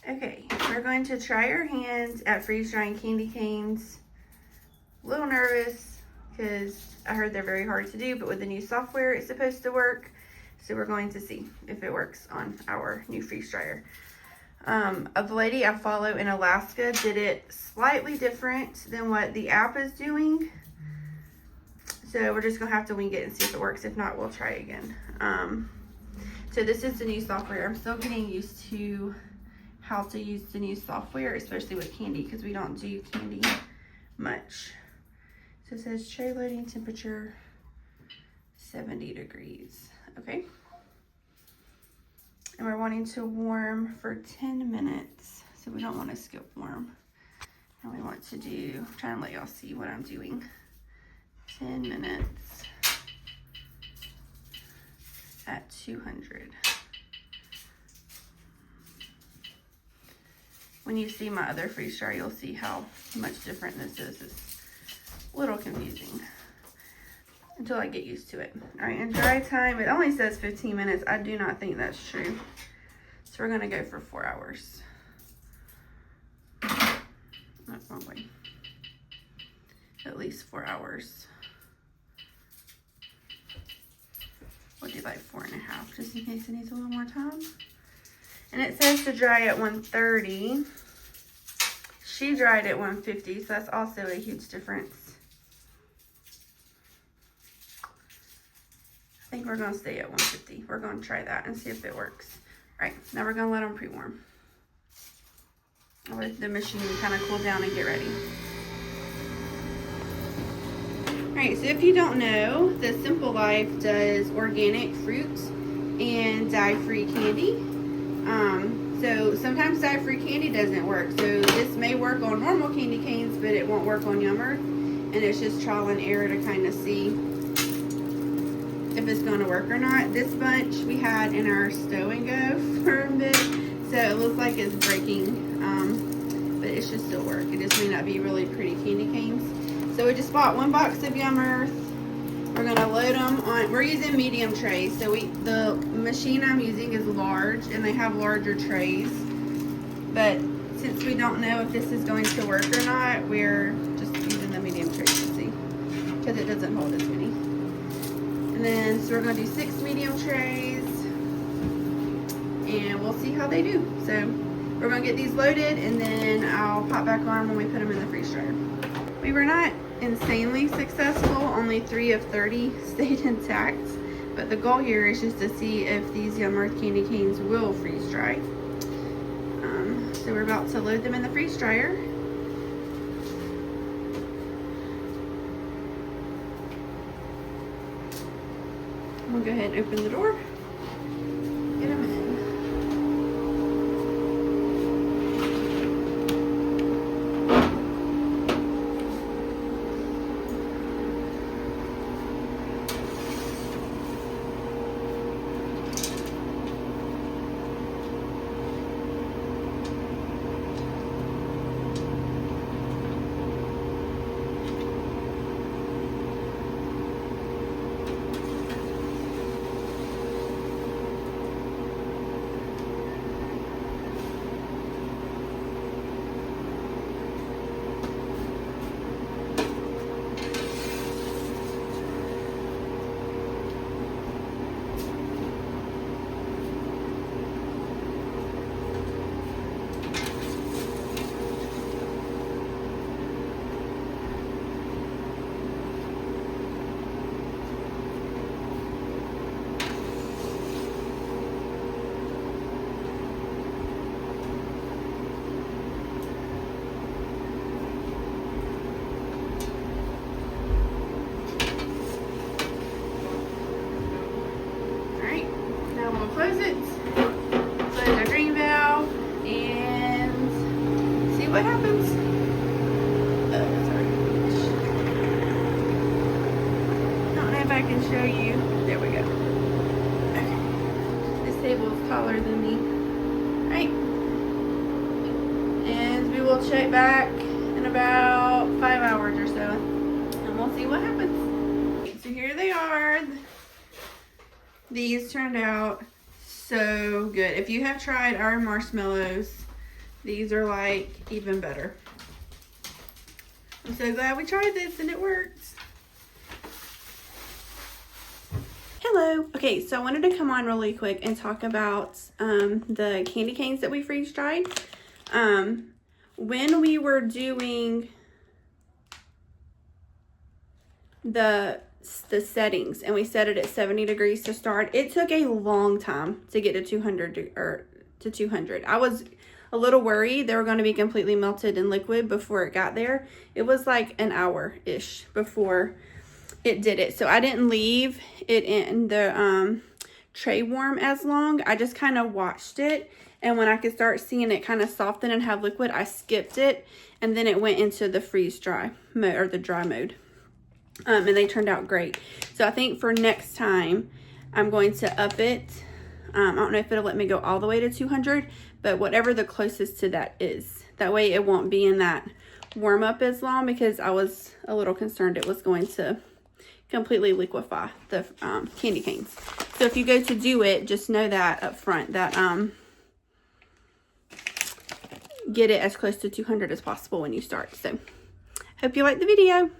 Okay, we're going to try our hands at freeze drying candy canes. A little nervous because I heard they're very hard to do, but with the new software it's supposed to work. So we're going to see if it works on our new freeze dryer. A lady I follow in Alaska did it slightly different than what the app is doing. So we're just gonna have to wing it and see if it works. If not, we'll try again. So this is the new software. I'm still getting used to how to use the new software, especially with candy, because we don't do candy much. So it says tray loading temperature 70 degrees. Okay. And we're wanting to warm for 10 minutes. So we don't want to skip warm. And we want to do, I'm trying to let y'all see what I'm doing. 10 minutes at 200. When you see my other freeze dryer, you'll see how much different this is. It's a little confusing until I get used to it. All right, and dry time, it only says 15 minutes. I do not think that's true. So we're gonna go for 4 hours. That's one way. At least 4 hours. We'll do like 4.5, just in case it needs a little more time. And it says to dry at 130. She dried at 150, so that's also a huge difference. I think we're gonna stay at 150. We're gonna try that and see if it works. All right, now we're gonna let them pre-warm. I'll let the machine kind of cool down and get ready. All right, so if you don't know, the Simple Life does organic fruits and dye-free candy. So sometimes dye-free candy doesn't work. So this may work on normal candy canes, but it won't work on Yum Earth. And it's just trial and error to kind of see if it's going to work or not. This bunch we had in our stow and go for a bit, so it looks like it's breaking, but it should still work. It just may not be really pretty candy canes. So we just bought 1 box of Yum Earth. We're gonna load them on, we're using medium trays. So the machine I'm using is large and they have larger trays. But since we don't know if this is going to work or not, we're just using the medium trays to see, because it doesn't hold as many. And then, so we're gonna do 6 medium trays and we'll see how they do. So we're gonna get these loaded and then I'll pop back on when we put them in the freeze dryer. We were not insanely successful. Only 3 of 30 stayed intact. But the goal here is just to see if these Yum Earth candy canes will freeze dry. So we're about to load them in the freeze dryer. We'll go ahead and open the door. Get them in. Close it, close our green valve, and see what happens. Sorry. Don't know if I can show you. There we go. Okay. This table is taller than me. All right. And we will check back in about 5 hours or so, and we'll see what happens. So here they are. These turned out so good. If you have tried our marshmallows, These are like even better. I'm so glad we tried this and it worked. Hello. Okay, so I wanted to come on really quick and talk about the candy canes that we freeze dried. When we were doing the settings and we set it at 70 degrees to start, it took a long time to get to 200. I was a little worried they were going to be completely melted in liquid before it got there. It was like an hour-ish before it did it. So I didn't leave it in the tray warm as long. I just kind of watched it, and when I could start seeing it kind of soften and have liquid, I skipped it, and then it went into the freeze dry mode, or the dry mode. And they turned out great. So I think for next time, I'm going to up it. I don't know if it'll let me go all the way to 200, but whatever the closest to that is. That way it won't be in that warm up as long, because I was a little concerned it was going to completely liquefy the candy canes. So if you go to do it, just know that up front, that get it as close to 200 as possible when you start. So hope you like the video.